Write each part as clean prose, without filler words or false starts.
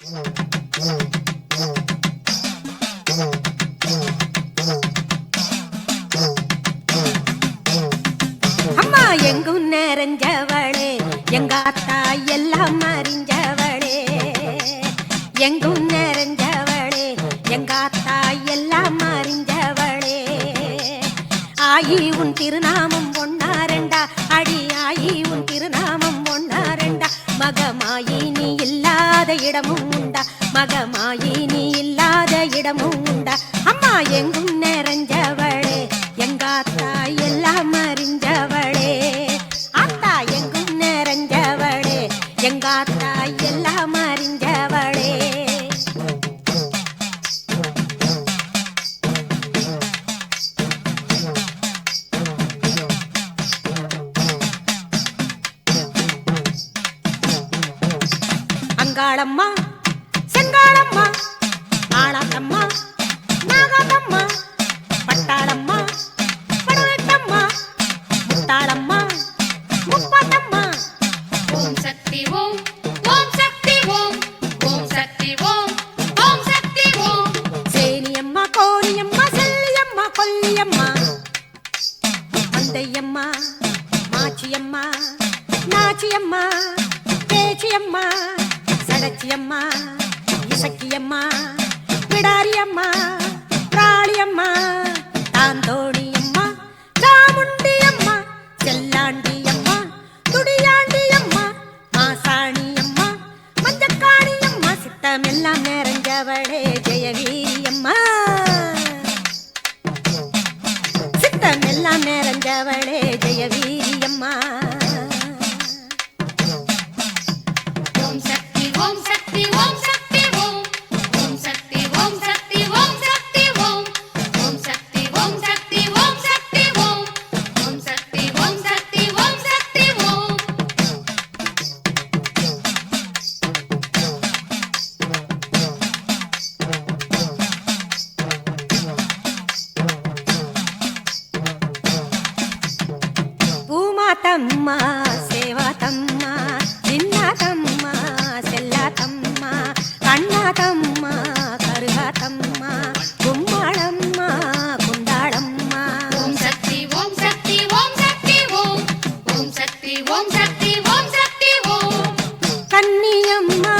அம்மா எங்கும் நிறைஞ்சவளே, எங்க அத்தா எல்லாம் அறிஞ்சவளே. எங்கும் நிறைஞ்சவளே, எங்க அத்தா எல்லாம் அறிஞ்சவளே. ஆயி உன் திருநாமம் ஒன்னாரண்டா, அடி ஆயி உன் திருநாமம் ஒன்னாரண்டா. மகமாயி நீ இல்லாத இடமும் உண்டா, மகமாயி நீ இல்லாத இடமும் உண்டா. அம்மா எங்கும் நிறைஞ்சவளே, எங்க அத்தா எல்லாம் அறிஞ்சவளே. அத்தா எங்கும் நிறைஞ்சவளே, எங்க அத்தா எல்லாம் அறிஞ்சவளே. அங்காளம்மா, செங்காளம்மா, ஆளாத்தம்மா, நாகாத்தம்மா, பட்டாளம்மா, படவேட்டம்மா, முத்தாளம்மா, முப்பாத்தம்மா. ஓம் சக்தி ஓம், ஓம் சக்தி ஓம், ஓம் சக்தி ஓம், ஓம் சக்தி ஓம். சேனியம்மா, கோணியம்மா, செல்லியம்மா, கொல்லியம்மா, மந்தையம்மா, மாச்சியம்மா, நாச்சியம்மா, பேச்சியம்மா, சடச்சியம்மா, இசக்கியம்மா, பிடாரியம்மா, பிராளியம்மா, தாந்தோணியம்மா, சாமுண்டியம்மா, செல்லாண்டியம்மா, துடியாண்டியம்மா, மாசாணியம்மா, மஞ்சக்காணியம்மா. சித்தமெல்லாம் நிறைஞ்சவளே ஜெயவீரியம்மா, சித்தமெல்லாம் நிறைஞ்சவளே ஜெயவீரியம்மா. ஓம் சக்தி ஓம் சக்தி ஓம் சக்தி ஓம், ஓம் சக்தி ஓம் சக்தி ஓம் சக்தி ஓம், ஓம் சக்தி ஓம் சக்தி ஓம் சக்தி ஓம், ஓம் சக்தி ஓம் சக்தி ஓம் சக்தி ஓம். பூமாத்தம்மா, சேவாத்தம்மா, சின்னாத்தம்மா, செல்லாத்தம்மா, கண்ணாத்தம்மா, கருகாத்தம்மா, கும்மாளம்மா, குண்டாளம்மா. ஓம் சக்தி ஓம் சக்தி ஓம் சக்தி ஓம், ஓம் சக்தி ஓம் சக்தி ஓம் சக்தி ஓம். கன்னியம்மா,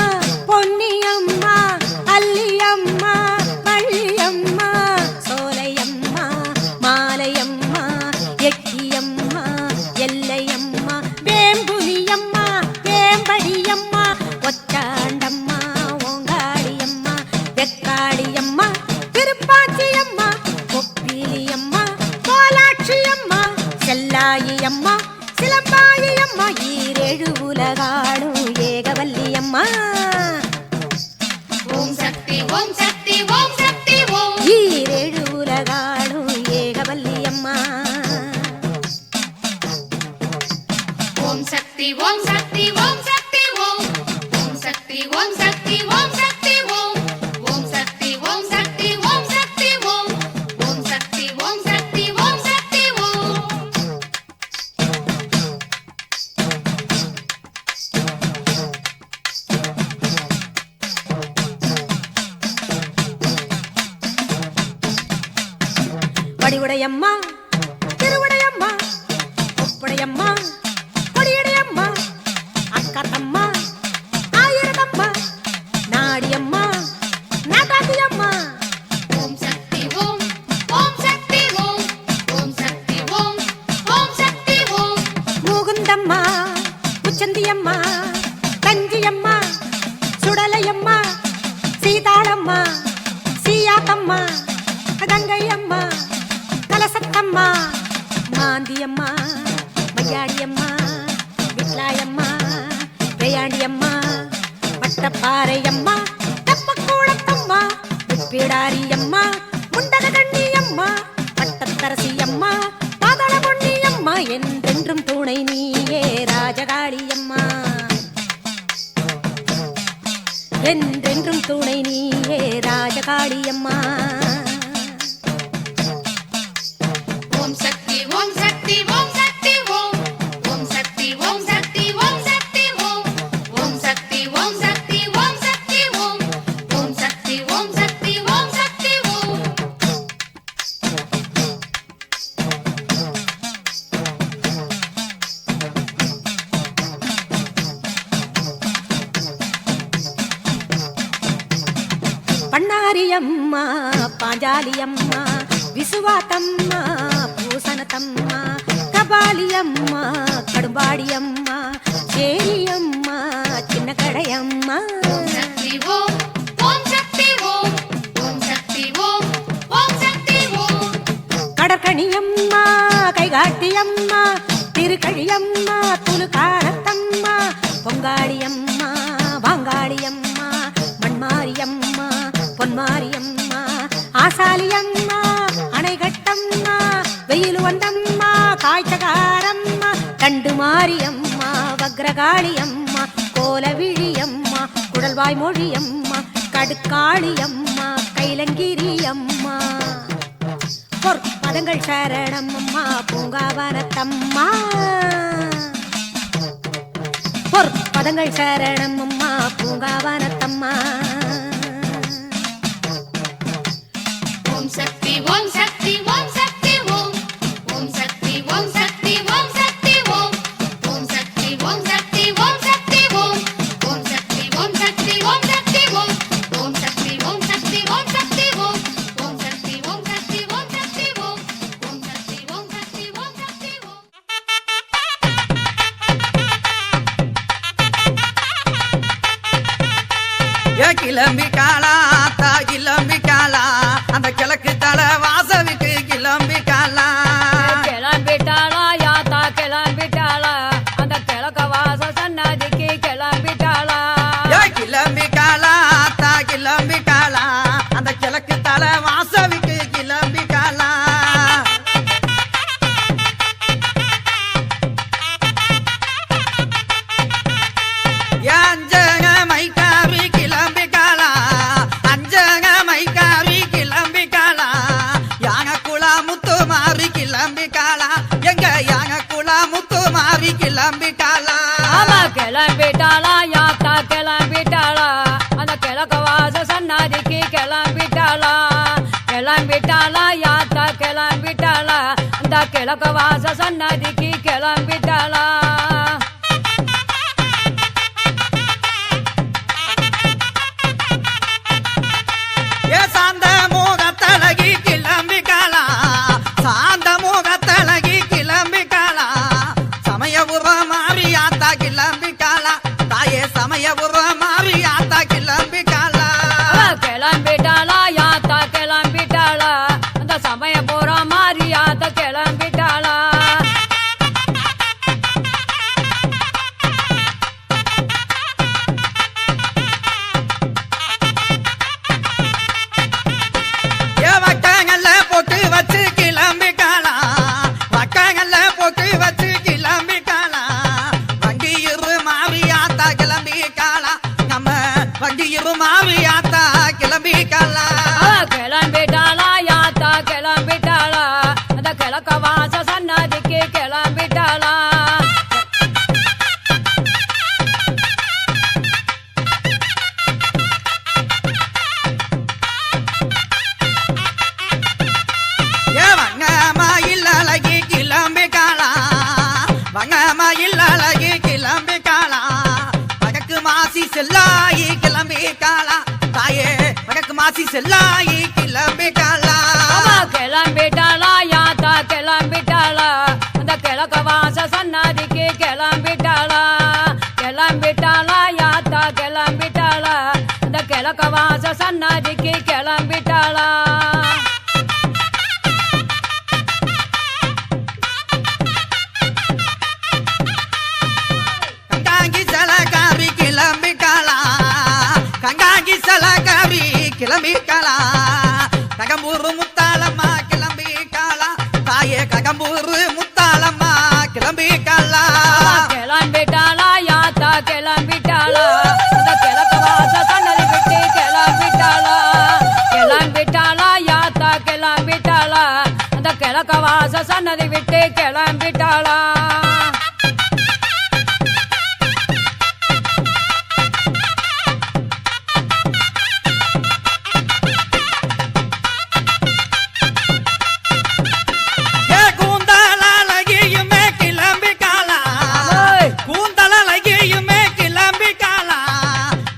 பொன்னியம்மா, அல்லியம்மா, வள்ளியம்மா, சோலையம்மா, மாலையம்மா, எட்டியம்மா, எல்லையம்மா, வேம்புலியம்மா, வேம்படியம்மா, ஒச்சாண்டம்மா, ஓங்காளியம்மா, வெக்காளியம்மா, திருப்பாச்சியம்மா, கொப்பிலியம்மா, கோலாட்சியம்மா, செல்லாயியம்மா, சிலம்பாயியம்மா, ஈரேழு உலகாளும் ஏகவல்லியம்மா. ஓம் சக்தி ஓம் சக்தி ஓம் சக்தி ஓம். ஈரேழு உலகாளும் ஏகவல்லியம்மா. ஓம் சக்தி ஓம் சக்தி ஓம் சக்தி ஓம், ஓம் சக்தி ஓம் சக்தி ஓம் சக்தி ஓம், ஓம் சக்தி ஓம் சக்தி ஓம் சக்தி ஓம், ஓம் சக்தி ஓம் சக்தி ஓம் சக்தி ஓம். வடிவுடையம்மா, திருவுடையம்மா, உப்புடையம்மா, கொடியடையம்மா, அக்காத்தம்மா, ஆயிரத்தம்மா, நாடியம்மா, நாட்டாத்தியம்மா. ஓம் சக்தி ஓம், ஓம் சக்தி ஓம், ஓம் சக்தி ஓம், ஓம் சக்தி ஓம். முகுந்தம்மா, முச்சந்தியம்மா, தஞ்சியம்மா, சுடலையம்மா, சீதாளம்மா, சீயாத்தம்மா, கங்கையம்மா, கலசத்தம்மா, மாந்தியம்மா, மையாடியம்மா, விட்லாயம்மா, பிரயாண்டியம்மா, வட்டப்பாறையம்மா, தப்பக்கூடத்தம்மா, பிடாரியம்மா, முண்டக கண்ணியம்மா, பட்டத்தரசியம்மா, பாதள பொன்னியம்மா, என்றென்றும் துணை நீயே ராஜகாளியம்மா, என்றென்றும் துணை நீயே ராஜகாளியம்மா. ஓம் சக்தி ஓம் சக்தி ஓம் சக்தி ஓம், ஓம் சக்தி ஓம் சக்தி ஓம் சக்தி ஓம், ஓம் சக்தி ஓம் சக்தி ஓம் சக்தி ஓம். பண்ணாரியம்மா பாஞ்சாலியம்மா விசுவாத்தம்மா பூசணத்தம்மா கபாலியம்மா கடும்பாடியம்மா சேரியம்மா சின்ன கடையம்மா சக்தி ஓம் ஓம் சக்தி ஓம் ஓம் சக்தி ஓம் ஓம் சக்தி ஓம் கடற்கணியம்மா கைகாட்டியம்மா திருக்கழியம்மா துலுக்காரத்தம்மா பொங்காளியம்மா வாங்காளியம்மா மண்மாரியம்மா பொன்மாரியம்மா ஆசாலியம்மா அணைகட்டம்மா வெயில் வந்தம்மா காய்ச்சகாரம்மா தண்டு மாரியம்மா வக்ரகாளியம்மா கோலவிழியம்மா குடல்வாய் மொழியம்மா கடுக்காளியம்மா கைலங்கிரியம்மா பொற்பதங்கள் சரணம்மா பூங்காவனத்தம்மா பொற்பதங்கள் சரணம்மா பூங்காவனத்தம்மா ஓம் சக்தி ஓம் சக்தி ஓம் சக்தி ஓம் ஓம் சக்தி ஓம் சக்தி ஓம் சக்தி ஓம் ஓம் சக்தி ஓம் சக்தி ஓம் சக்தி ஓம் ஓம் சக்தி ஓம் சக்தி ஓம் சக்தி ஓம் ஓம் சக்தி ஓம் சக்தி ஓம் சக்தி ஓம் ஓம் சக்தி ஓம் சக்தி ஓம் சக்தி ஓம் ஓம் சக்தி ஓம் சக்தி ஓம் சக்தி ஓம் கிளம்பி காலா தா கிளம்பி காலா அந்த கிழக்கு தலை வாசலுக்கு கிளம்பி காலா கிளம்பிட்டாளா யாத்தா கிளம்பிட்டாளா அந்த கிழக்க வாச சன்னதிக்கு கிளம்பிட்டாளா கிளம்பி காலா தா கிளம்பி காலா அந்த கிழக்கு தலை வாசலுக்கு கிளம்பி காலா அஞ்சக மைக்காவி கிளம்பி காலா அஞ்சக மைக்காவி கிளம்பி காலா யாங்க குளா முத்து மாறி கிளம்பி காலா எங்க யாங்க குளா முத்து மாறி கிளம்பி காலா ஆமா கிளம்பிட்டாளா யாத்தா கிளம்பிட்டாளா அந்த கிழக்க வாச சன்னதிக்கு கிளம்பிட்டாளா கிளம்பிட்டாளா யாத்தா கிளம்பிட்டாளா அந்த கிழக்க வாச சன்னதிக்கு கிளம்பிட்டாளா சாந்த மூகத்தழகி கிளம்பி காலா சாந்த மூகத்தழகி கிளம்பி காலா சமயபுர மாறியாத்தா கிளம்பி காலா தாயே சமயபுர மாறியாத்தா கிளம்பி காலா கிளம்பிட்டாளா யாத்தா கிளம்பிட்டாளா அந்த சமய போற மாதிரி யாத்த கிளம்பிட்டாளா வக்கங்கள்ல போட்டு வச்சு கிளம்பி காலா வக்கங்கள்ல போட்டு வச்சு கிளம்பி காலா வண்டியிரு மாவியாத்தா கிளம்பி காலா நம்ம வண்டியிரு மாவியாத்தா கிளம்பி காலா கிளம்பிட்டாளா யாத்தா கிளம்பிட்டாளா அந்த கிழக்க வாச சன்னதிக்கு கிளம்பிட்டாளா வங்கமாயில் அழகி கிளம்பி காலா வங்கமாயில் அழகி கிளம்பி காலா வடக்கு மாசி செல்லாயி கிளம்பி காலா தாயே வடக்கு மாசி செல்லாயி கிளம்பி காலா கிளம்பிட்டாளா யாத்தா கிளம்பிட்டாளா அந்த கிழக்க வாச சன்னதிக்கு கிளம்பிட்டாளா கிளம்பிட்டாளா யாத்தா கிளம்பிட்டாளா அந்த கிழக்க வாச சன்னதிக்கு கிளம்பிட்டாளா கங்காங்கி சலகாரி கிளம்பி காலா கங்காங்கி சலகாரி கிளம்பி காலா ககம்பூரு முத்தாளம்மா கிளம்பி காலா தாயே ககம்பூரு முத்தாளம்மா கிளம்பி காலா கிளம்பிட்டாளா யாத்தா கிளம்பிட்டாளா அந்த கிழக்க வாச சன்னதி விட்டு கிளம்பிட்டாளா கிளம்பிட்டாளா யாத்தா கிளம்பிட்டாளா அந்த கிழக்க வாச சன்னதி விட்டு கிளம்பிட்டாளா கூந்தலழகியுமே கிளம்பி காலா கூந்தலழகியுமே கிளம்பி காலா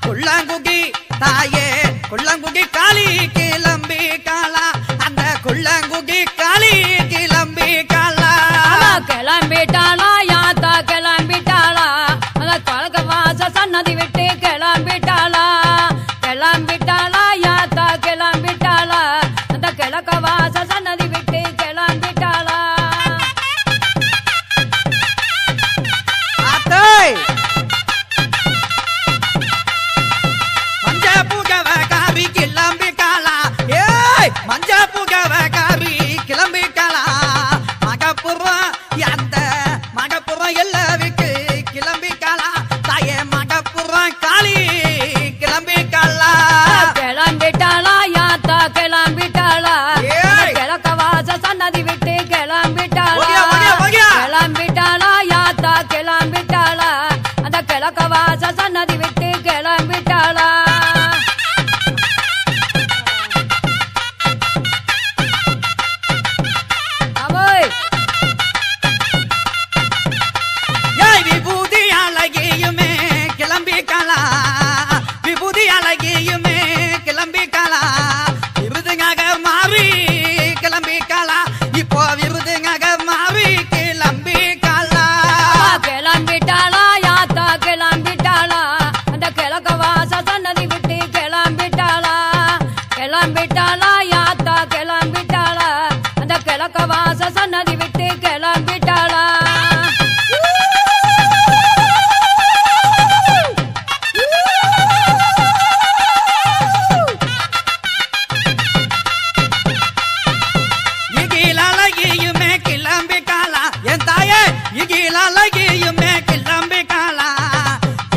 குள்ளங்குகி தாயே குள்ளங்குடி காளி கிளம்பி காளா அந்த குள்ளங்குடி காளி கிளம்பி காளா கிளம்பிட்டாளா யாத்தா கிளம்பிட்டாளா அந்த கலக்க வாச சன்னதி விட்டு கிளம்பிட்டாளா கிளம்பிட்டாளா யாத்தா கிளம்பிட்டாளா அந்த கிழக்க வாச சன்னதி விட்டு கிளம்பிட்டாளா மஞ்ச பூகவ காவி கிளம்பி காளா ஏய் மஞ்ச பூகவ காவி கிளம்பி காளா மகப்புறம் அந்த மகப்புறம் எல்லாவிக்கு கிளம்பி காளா தாயே மகப்புறம் காளி கிளம்பி காளா கிளம்பிட்டாளா யாத்தா கிளம்பிட்டாளா ஏய். கிழக்க வாச சன்னதி விட்டு கிளம்பிட்டாளா ஓடியா, ஓடியா, ஓடியா. கிளம்பிட்டாளா யாத்தா கிளம்பிட்டாளா அந்த கிழக்க வாச சன்னதி விட்டு கிளம்பிட்டாளா அவோய் ஏய் விபூதி அழகியுமே கிளம்பி காளா விபூதி அழகியுமே கிளம்பி காளா விருதுங்காக மாறி கிளம்பி காளா இப்போ விருதுங்காக மாறி கிளம்பி காளா கிளம்பிட்டாளா யாத்தா கிளம்பிட்டாளா அந்த கிழக்க வாச சன்னதி விட்டு கிளம்பிட்டாளா கிளம்பிட்டாளா யாத்தா கிளம்பிட்டாளா அந்த கிழக்க வாச சன்னதி விட்டு கிளம்பிட்டாளா இகில் அழகியுமே கிளம்பி காளா என் தாயே இகில் அழகியுமே கிளம்பி காளா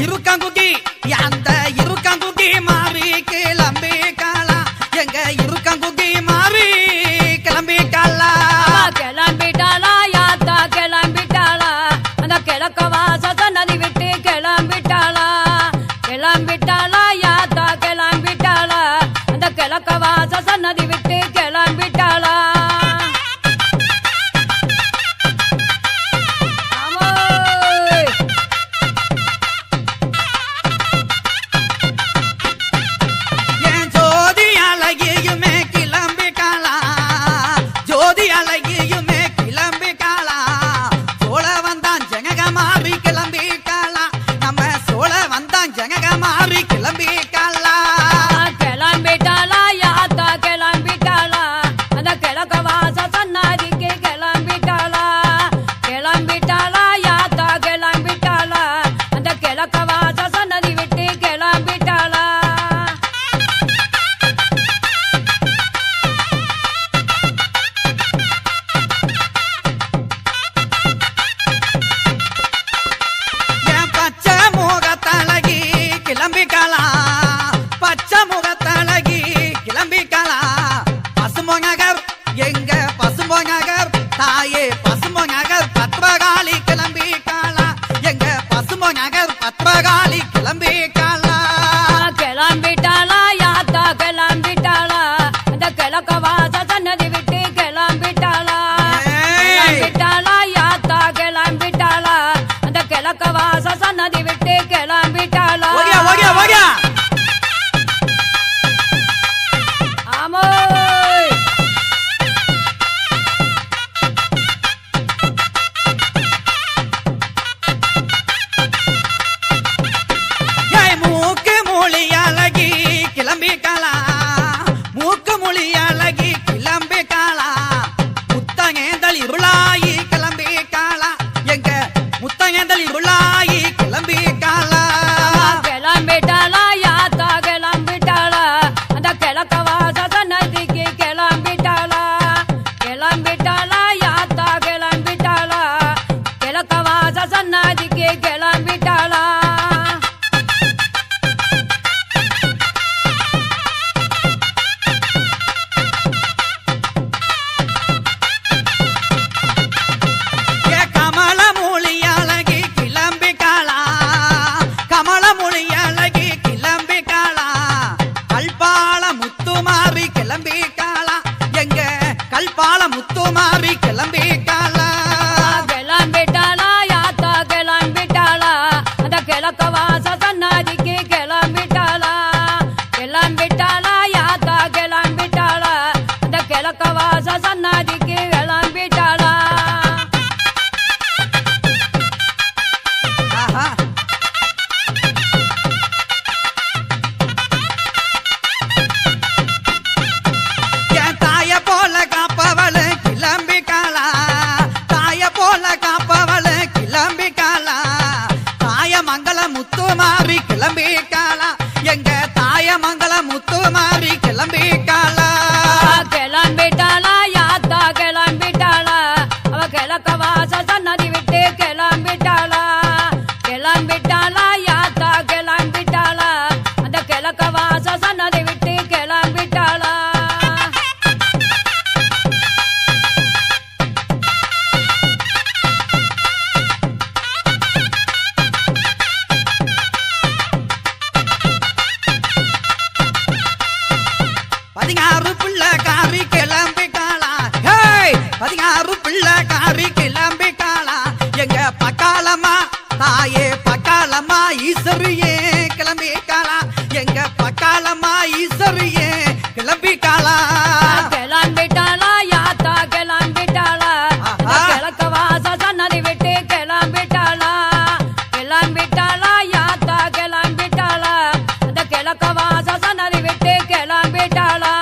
இருக்கங்குடி அந்த இருக்கங்குடி மாறி கிளம்பி காளா எங்க இருக்கங்குடி மாறி கிளம்பி காளா கிளம்பிட்டாளா யாத்தா கிளம்பிட்டாளா அந்த கிழக்க வாச சன்னதி விட்டு கிளம்பிட்டாளா கிளம்பிட்டாளா யாத்தா கிளம்பிட்டாளா அந்த கிழக்க வாச சன்னதி விட்டு கிளம்பிட்டாளா ஆமோய். என் ஜோதி அழகியுமே கிளம்பி காளா ஜோதி அழகியுமே கிளம்பி காளா சோழ வந்தான் ஜனக மாறி கிளம்பி காளா நம்ம சோழ வந்தான் ஜனக மாறி கிளம்பி காளா கிளம்பிட்டாளா யாத்தா கிளம்பிட்டாளா அந்த கிழக்க வாச சன்னதிக்கு கிளம்பிட்டாளா கிளம்பிட்டாளா யாத்தா கிளம்பிட்டாளா அந்த கிழக்க வாச சன்னதி விட்டு கிளம்பிட்டாளா என் பச்சை முகத்தழகி கிளம்பி காளா பச்சை முகத்தழகி கிளம்பி காளா பசுமொங்கர் எங்க பசுமொங்கர் தாயே பசுமொங்கர் பத்ரகாளி கிளம்பி காளா எங்க பசுமொங்கர் பத்ரகாளி கிளம்பி காளா கிளம்பிட்டாளா யாத்தா கிளம்பிட்டாளா அந்த கிழக்க வாச சன்னதி விட்டு கிளம்பிட்டாளா கிளம்பிட்டாளா யாத்தா கிளம்பிட்டாளா அந்த கிழக்க வாச சன்னதி விட்டு கிளம்பிட்டாளா ஓடியா ஓடியா ஓடியா ஆமோய். ஏய் மூக்கு மொழி அழகி கிளம்பி காளா மூக்கு மொழி அழகி கிளம்பி காளா முத்தங்கேந்தல் இருளாயி கிளம்பி காளா எங்க முத்தங்கேந்தல் இருளாயி கிளம்பி காளா கிளம்பிட்டாளா யாத்தா கிளம்பிட்டாளா அந்த கிழக்க வாச சன்னதிக்கு கிளம்பிட்டாளா கிளம்பிட்டாளா யாத்தா கிளம்பிட்டாளா கிழக்க வாச சன்னதிக்கு கிளம்பிட்டாளா ஏ கமல மொழி அழகி கிளம்பி காளா கமல மொழி அழகி கிளம்பி காளா கல்பால முத்துமாரி கிளம்பி காளா எங்க கல்பால முத்துமாரி கிளம்பி காளா கிளம்பிட்டாளா யாத்தா கிளம்பிட்டாளா அந்த கிழக்க வாச சன்னதிக்கு கிளம்பிட்டாளா கிளம்பிட்டாளா முத்து மாறி கிளம்பி காலா கிளம்பிட்டாளா யாத்தா கிளம்பிட்டாளா அவ கிழக்க வாச சன்னதி விட்டு கிளம்பிட்டாளா கிளம்பிட்டாளா யாத்தா கிளம்பிட்டாளா அந்த கிழக்க வாச சன்னதி விட்டு கிளம்பிட்டாளா பதினாறு பிள்ளைக்காரி கிளம்பி காலா 16 பிள்ளைக்காரி கிளம்பி காலா எங்க பக்காலம்மா தாயே பக்காலம்மா ஈஸ்வரியே கிளம்பி காலா எங்க பக்காலம்மா ஈஸ்வரியே கிளம்பி காலா கிளம்பிட்டாளா யாத்தா கிளம்பிட்டாளா அந்த கிழக்க வாச சன்னதி விட்டு கிளம்பிட்டாளா கிளம்பிட்டாளா யாத்தா கிளம்பிட்டாளா அந்த கிழக்க வாச சன்னதி விட்டு கிளம்பிட்டாளா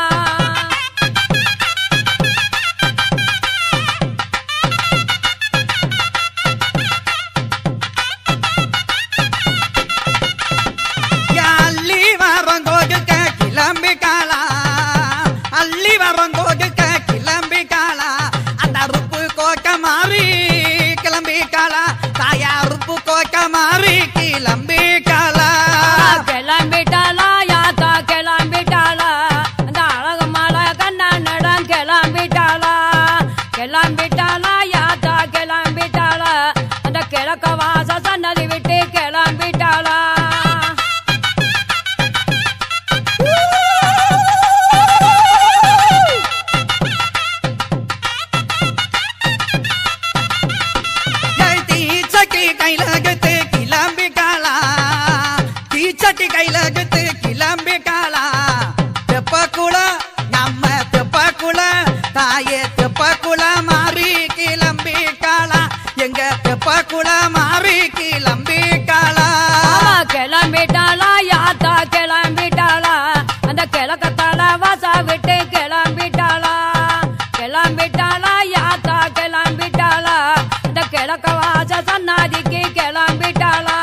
அள்ளி வரங்கோகுக்க கிளம்பி காலா அள்ளி வரங்கோகுக்க கிளம்பி காலா அந்த அறுப்பு கோக்க மாறி கிளம்பி காலா தாயா அறுப்பு கோக்க மாறி கிளம்பி காலா கிளம்பிட்டாளா யாத்தா கிளம்பிட்டாளா அந்த அழகு மலை கண்ணனிடம் கிளம்பிட்டாளா கிளம்பிட்டாளா யாத்தா கிளம்பிட்டாளா அந்த கிழக்க வாச சன்னதி விட்டு கிளம்பிட்டாளா தீச்சட்டி கையில கத்து கிளம்பி காலா தீச்சட்டி கையில கத்து கிளம்பி காலா தெப்பக்குள நம்ம தெப்பக்குள தாயே தெப்பக்குள மாறி கிளம்பி காலா எங்க தெப்பக்குள மாறி கிளம்பி காலா கிளம்பிட்டாளா யாத்தா கிளம்பிட்டாளா அந்த கிழக்கத்தால வாச விட்டு கிளம்பிட்டாளா கிளம்பிட்டாளா யாத்தா கிளம்பிட்டாளா அந்த கிழக்க வாச சன்னாதிக்கு கிளம்பிட்டாளா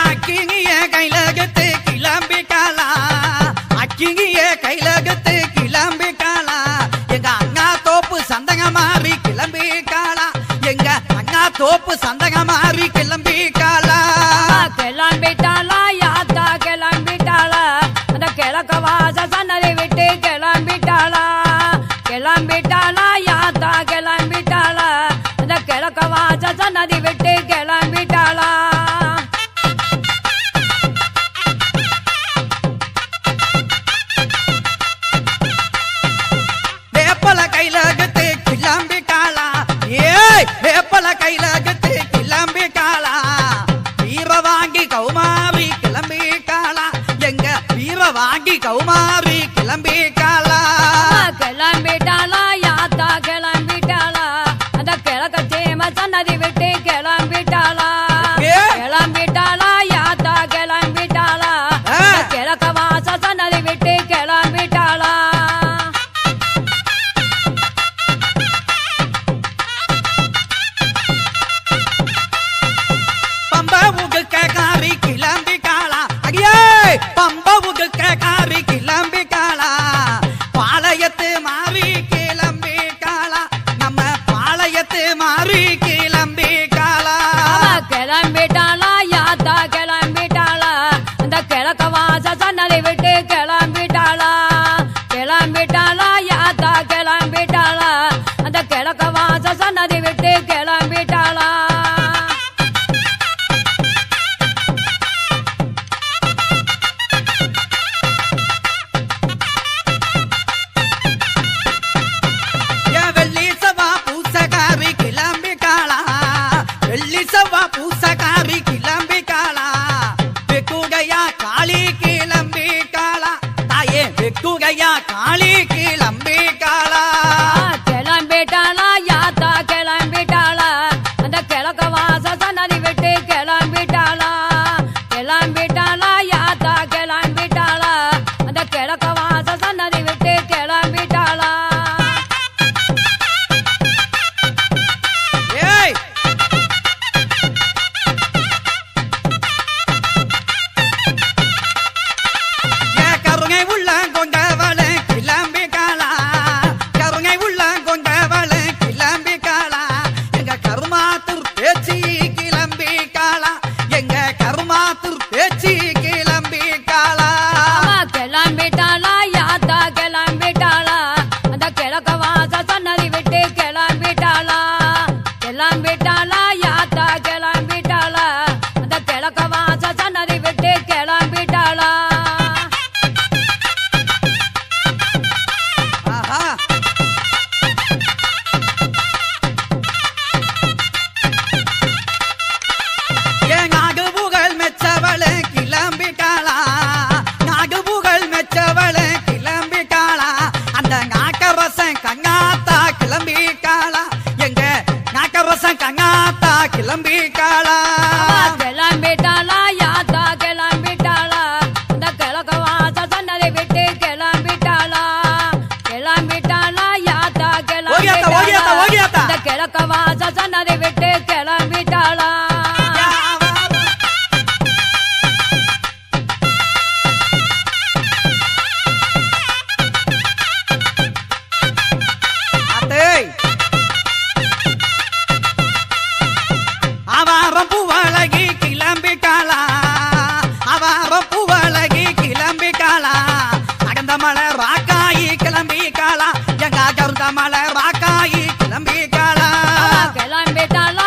அக்கிங்கிய கையில கத்து கிளம்பி காலா அக்கிங்கிய கையில கத்து கிளம்பி காலா எங்க அண்ணா தோப்பு சந்தங்க மாறி கிளம்பி காலா எங்க அண்ணா தோப்பு சந்தங்க மாறி கிளம்பி காலா கிளம்பிட்டாளா யாத்தா கிளம்பிட்டாளா அந்த கிழக்க வாச சன்னதி விட்டு கிளம்பிட்டாளா கிளம்பிட்டாளா யாத்தா கிளம்பிட்டாளா அந்த கிழக்க வாச சன்னதி விட்டு கிளம்பிட்டாளா வேப்பல கையில கத்து கிளம்பி காலா வேப்பல கையில கத்து கிளம்பி காலா வீர வாங்கி கௌமாரி கிளம்பி காலா எங்க வீர வாங்கி கௌமாரி கிளம்பி காலா கிளம்பிட்டாளா யாத்தா கிளம்பிட்டாளா அந்த கிழக்க சேம சன்னதி விட்டு கிளம்பிட்டாளா கிளம்பிட்டாளா யாத்தா கிளம்பிட்டாளா அந்த கிழக்க வாச சன்னதி விட்டு கிளம்பிட்டாளா பம்பவுக்கு காரி கிளம்பி காலா அடியே பம்பவுக்கு காரி கிளம்பி காலா பாளையத்து மாறி கிளம்பி காலா நம்ம பாளையத்து மாறி கிளம்பி காலா கிளம்பிட்டாளா யாத்தா கிளம்பிட்டாளா அந்த கிழக்க வாச சன்னதி விட்டு கிளம்பிட்டாளா கிளம்பிட்டாளா யாத்தா கிளம்பிட்டாளா அந்த கிழக்க வாச சன்னதி விட்டு கிளம்பிட்டாளா வெள்ளி சவா பூசகாரி கிளம்பி காலா வெள்ளி சவா பூசகாரி கிளம்பி காலா வெக்குகையா காளி கிளம்பி காலா ஓகியாத்தா, ஓகியாத்தா. இந்த கிழக்க வாச சன்னதி விட்டு கிளம்பிட்டாளா அவாரம் பூவழகி கிளம்பிட்டாளா அவாரம் பூவழகி கிளம்பிட்டாளா அகந்த மலை ராக்காயி கிளம்பிக்காளா எங்க கருந்த மலை ராக்காயி கிளம்பிக்காளா கிளம்பிட்டாளா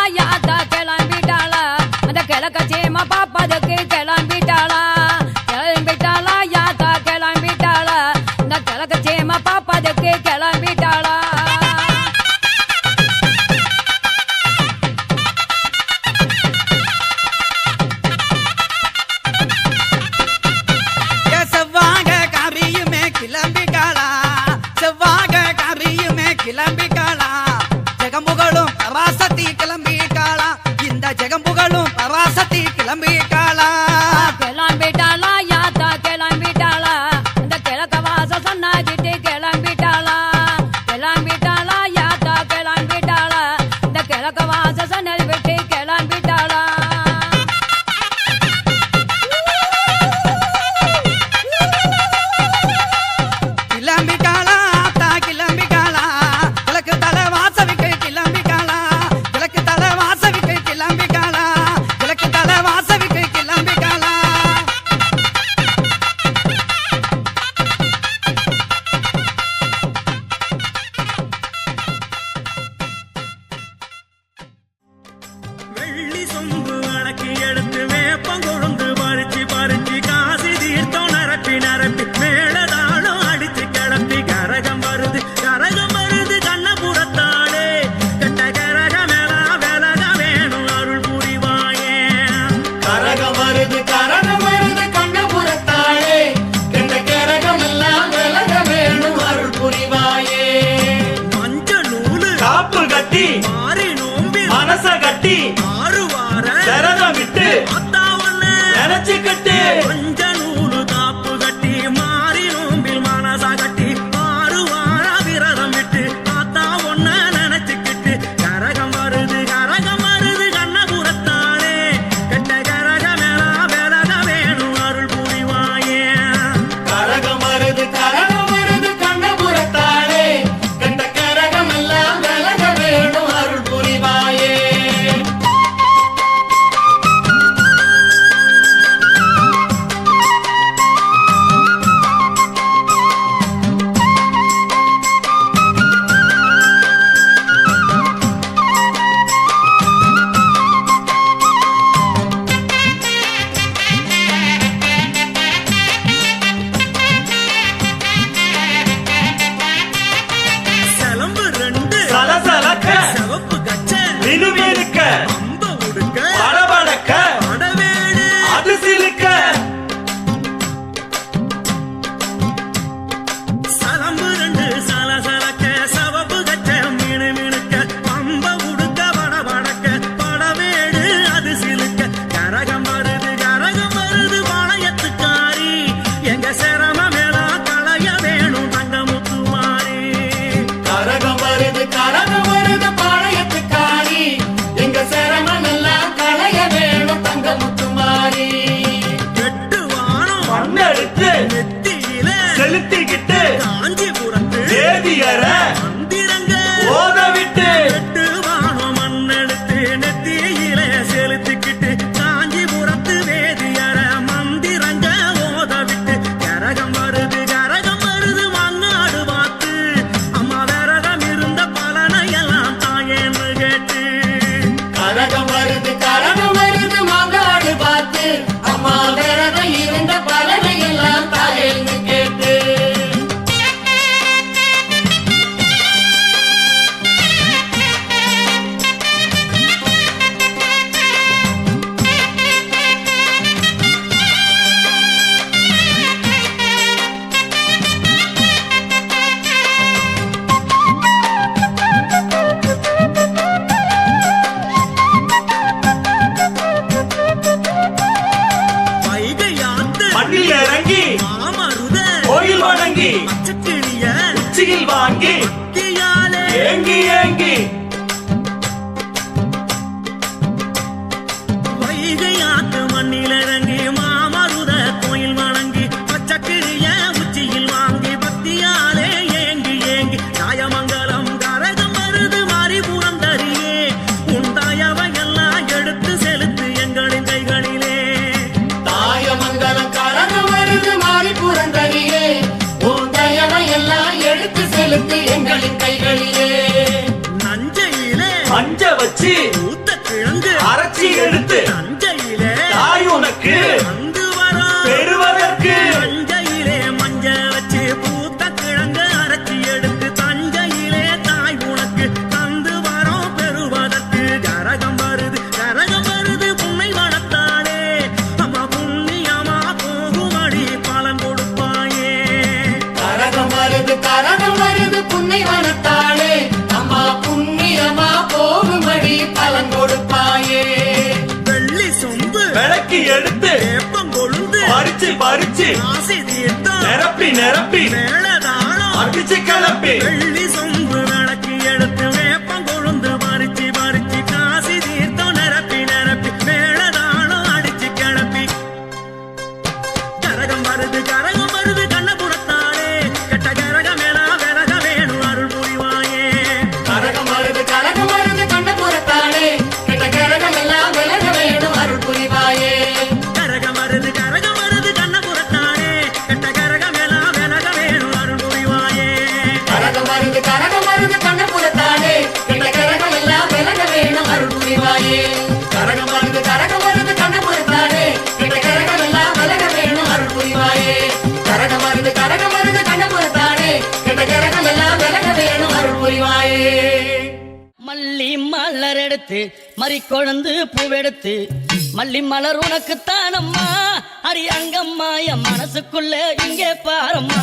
மஞ்ச வச்சு ஊத்த கிழங்கு அரைச்சி எடுத்து தஞ்சையிலே தாய் உனக்கு வந்து வரும் பெறுவதற்கு தஞ்சையிலே மஞ்ச வச்சு பூத்த கிழங்கு அரைச்சி எடுத்து தஞ்சையிலே தாய் உனக்கு தந்து வரோம் பெறுவதற்கு கரகம் வருது உன்னை வளர்த்தாளே அம்மா புண்ணியமா போகுமடி பலன் கொடுப்பாயே கரகம் வருது புன்னை வனத்தாளே அம்மா புண்ணியமா போகும்படி பலன் கொடுப்பாயே வெள்ளி சொம்பு விளக்கி எடுத்து வேப்பம் கொழுந்து பறிச்சு ஆசி தீர்த்தம் நிரப்பி மேளதாளம் அடிச்சு கிளப்பி வெள்ளி சொம்பு விளக்கி எடுத்து வேப்பம் கொழுந்து பறிச்சு காசி தீர்த்தம் நிரப்பி மேளதாளம் அடிச்சு கிளப்பி கரகம் வருது கண்ணபுரத்தாளே கெட்ட கரகமெல்லாம் விலக வேணும் அருள் புரிவாயே கரகம் வருது கண்ணபுரத்தாளே கெட்ட கரகம் எல்லாம் விலக வேணும் அருள் புரிவாயே கரகம் வருது கண்ணபுரத்தாளே கெட்ட கரகமெல்லாம் விலக வேணும் அருள் புரிவாயே கரகம் வருது கண்ணபுரத்தாளே கெட்ட கரகம் எல்லாம் விலக வேணும் அருள் புரிவாயே கரகம் வருது கண்ணபுரத்தாளே கெட்ட கரகம் எல்லாம் விலக வேணும் அருள் புரிவாயே கரகம் வருது கண்ணபுரத்தாளே கெட்ட கரகம் எல்லாம் விலக வேணும் அருள் புரிவாயே மல்லி மலர் எடுத்து மறி கொழுந்து பூவெடுத்து மல்லி மலர் உனக்கு தானம்மா அடி அங்கம்மா என் மனசுக்குள்ள இங்கே பாரம்மா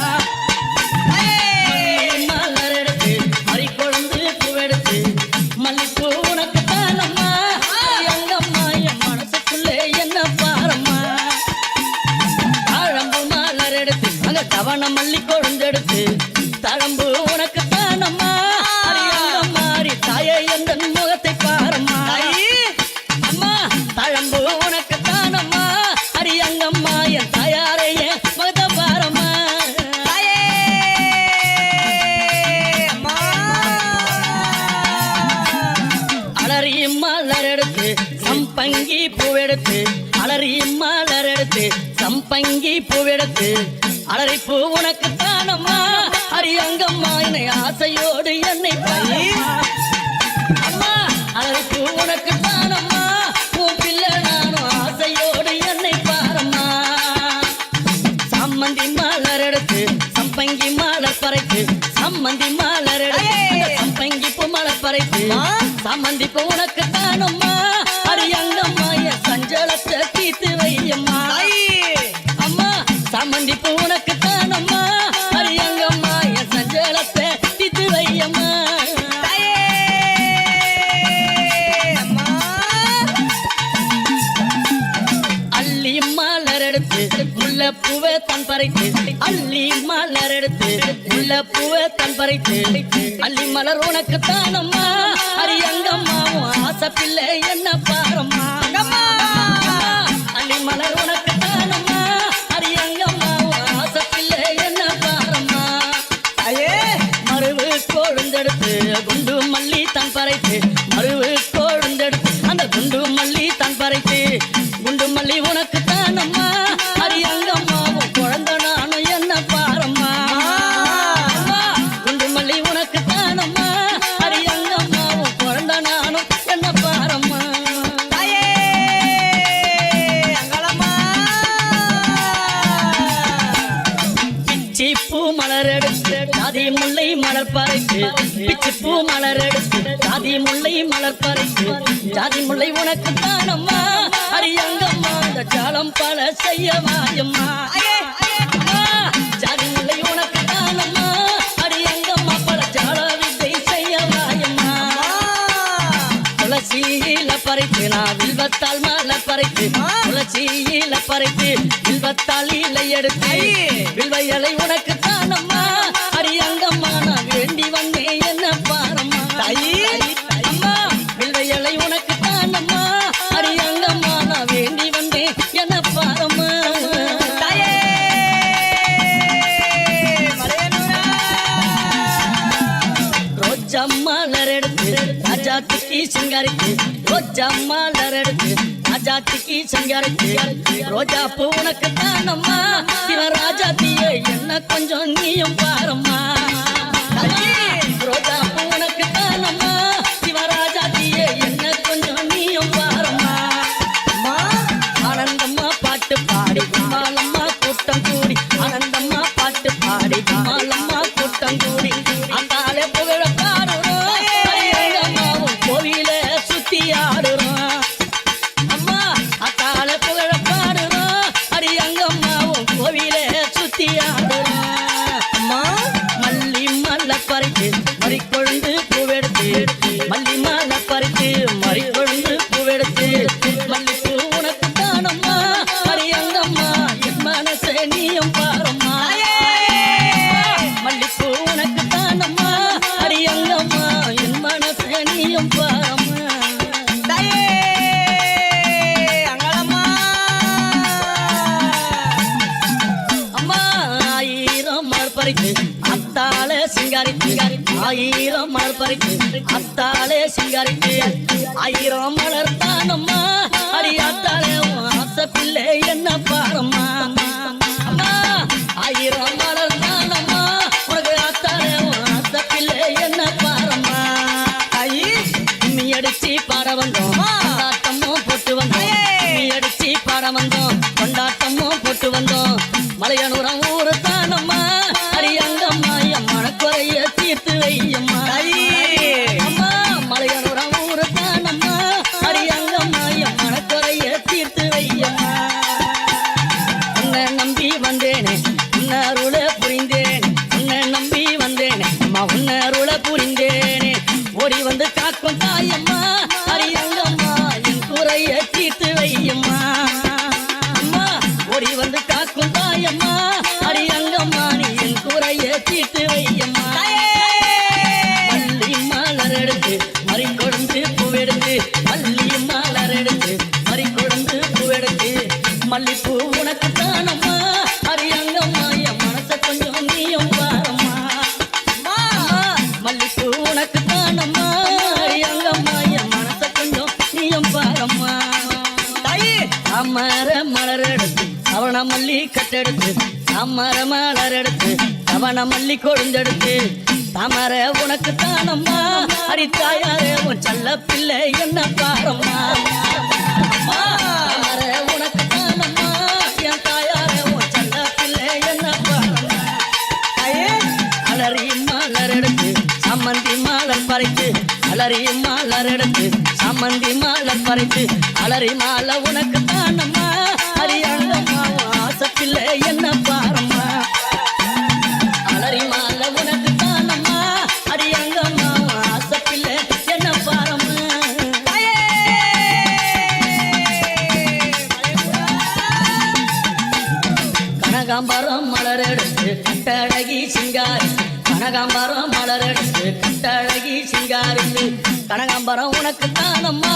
மல்லி மலர் எடுத்து மறி கொழுந்து பூவெடுத்து மல்லிப்பூ உனக்கு தானம்மா அடி அங்கம்மா என் மனசுக்குள்ள என்ன பாரம்மா தாழம்பு மலர் எடுத்து அங்க தவண மல்லி கொழுந்தெடுத்து தழம்பு உனக்கு தானம்மா அடி அங்கம்மா அடி தாயே எந்த முகத்தை பாரம்மா அம்மா தழம்பு உனக்கு தானம்மா அடி அங்கம்மா என் தாயாரையே முகத்தை பாரம்மா அலறி மலர் எடுத்து சம்பங்கி பூவெடுத்து அலறி மலர் எடுத்து சம்பங்கி பூவெடுத்து அலறி பூ உனக்கு தானம்மா அடி அங்கம்மா என்னை ஆசையோடு என்னை அம்மா அலறி பூ உனக்கு தானம்மா உன் பிள்ளை நானும் ஆசையோடு என்னை பாரம்மா சம்மந்தி மலர் எடுத்து சம்பங்கி மலர் பறைத்து சம்மந்தி மலர் எடுத்து சம்பங்கி பூ மலர் பறைத்து சம்மந்தி பூ உனக்கு தானம்மா அடி அங்கம்மா என் சஞ்சலத்தை தீர்த்து வையம்மா அம்மா சம்மந்தி பூ உனக்கு தானம்மா அடி அங்கம்மா என் சஞ்சலத்தை தீர்த்து வையம்மா அள்ளி மலர் எடுத்து முல்லைப்பூவை தன் பறித்து அள்ளி மலர் எடுத்து முல்லைப்பூவை தன் பறித்து அள்ளி மலர் உனக்கு தானம்மா அடி அங்கம்மா உன் ஆசை பிள்ளை என்ன பாரம்மா அள்ளி மலர் உனக்கு தானம்மா அடி அங்கம்மா உன் ஆசை பிள்ளை என்ன பாரம்மா மருவு கொழுந்தெடுத்து குண்டு மல்லி தன் பறைத்து மருவு கொழுந்தெடுத்து அந்த குண்டு மல்லி தன் பறைத்து குண்டு மல்லி உனக்கு தானம்மா அடி அங்கம்மா உன் குழந்தை நானும் என்ன பாரம்மா குண்டு மல்லி உனக்கு தானம்மா அடி அங்கம்மா உன் குழந்தை நானும் என்ன பாரம்மா பிச்சி பூ மலர் எடுத்து ஜாதி முல்லை மலர் பறைத்து பிச்சி பூ மலர் எடுத்து ஜாதி முல்லை மலர் பறைத்து ஜாதி முல்லை உனக்கு தானம்மா அடி அங்கம்மா அந்த ஜாலம் பல செய்ய வாயம்மா ஜாதி முல்லை உனக்கு தானம்மா அடி அங்கம்மா பல ஜால வித்தை செய்ய வாயம்மா துளசியில பறித்து நான் வில்வத்தால் மலர் பறித்து துளசியில பறித்து வில்வத்தால் இலை எடுத்து வில்வை இலை உனக்கு தானம்மா அடி அங்கம்மா நான் வேண்டி வந்தேன் என்ன பாரம்மா அம்மா வில்வை இலை உனக்கு தானம்மா அடி அங்கம்மா நான் வேண்டி வந்தேன் என்ன பாரம்மா ரோஜா மலர் எடுத்து ராஜாத்திக்கு சிங்காரிக்கு ரோஜா மலர் எடுத்து ராஜாத்திக்கு சிங்காரிக்கு ரோஜா பூ உனக்கு தானம்மா சிவராஜாத்தியே என்ன கொஞ்சம் நீயும் பாரம்மா ரோஜா பூ உனக்கு தானம்மா சிவராஜாத்தி பறித்து அத்தாலே சிங்காரித்து ஆயிரம் மலர் தானம்மா அடி அத்தாலே ஆசை பிள்ளை என்ன பாரம்மா அம்மா ஆயிரம் மலர் தானம்மா உனக்கு அத்தாலே ஆசை பிள்ளை என்ன பாரம்மா ஐ கும்மி அடிச்சு பாட வந்தோம் கொண்டாட்டமும் போட்டு வந்தோம் கும்மி அடிச்சு பாட வந்தோம் கொண்டாட்டமும் போட்டு வந்தோம் மலையனூரம் ஊரு தானம்மா அரியங்கம்மா என் மனக்குறைய தீர்த்து வையம்மா அம்மா மலையனூரம் ஊரு தானம்மா அரியங்கம்மா என் மனக்குறைய தீர்த்து வையம்மா உன்னை நம்பி வந்தேனே உன்னை அருள புரிந்தேன் உன்னை நம்பி வந்தேனே அம்மா உன்னை அருள புரிந்தேனே ஓடி வந்து காக்கும் தாயம்மா அரியங்கம்மா என் குறைய தீர்த்து வையம்மா அம்மா ஓடி வந்து காக்கும் தாயம்மா அரியங்கம்மா நீ என் குறைய தீர்த்து வையம்மா மல்லி மலர் எடுத்து மறி கொழுந்து பூவெடுத்து மல்லி மலர் எடுத்து மறி கொழுந்து பூவெடுத்து மல்லிப்பூ உனக்கு தானம்மா அரியங்கம்மா என் மனச கொஞ்சம் நீயும் பாரம்மா மல்லிப்பூ உனக்கு தானம்மா அரியங்கம்மா என் மனச கொஞ்சம் நீயும் பாரம்மா தாயே அமர மலர் எடுத்து அவன மல்லி கட்டெடுத்து அமர மலர் எடுத்து அவன மல்லி கொழுந்தெடுத்து தாமர உனக்கு தானம்மா அடி தாயாரே உன் செல்ல பிள்ளை என்ன பாரம்மா தாமர உனக்கு தானம்மா என் தாயாரே உன் செல்ல பிள்ளை என்ன பாரம்மா தாயே அலறி மலர் எடுத்து சம்மந்தி மலர் பறித்து அலறி மலர் எடுத்து சம்மந்தி மலர் பறித்து அலறி மாலை உனக்கு தானம்மா அரியங்கம்மா ஆசை பிள்ளை என்ன பாரம்மா அலறி மாலை உனக்கு தானம்மா அரியங்கம்மா ஆசை பிள்ளை என்ன பாரம்மா கனகாம்பரம் மலர் எடுத்து கட்டழகி சிங்காரி கனகாம்பரம் மலர் எடுத்து கட்டழகி சிங்காரித்து கனகாம்பரம் உனக்கு தானம்மா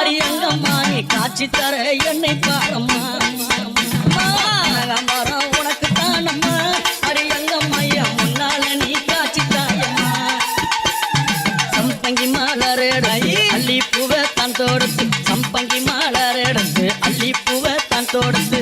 அரியங்கம்மா நீ காட்சி தர என்னை பாரம்மா கனகாம்பரம் உனக்கு தானம்மா அரியங்கம்மா என் முன்னால நீ காட்சி தாயம்மா சம்பங்கி மலர் எடுத்து அள்ளி பூவை தான் தொடுத்து சம்பங்கி மலர் எடுத்து அள்ளி பூவை தான் தொடுத்து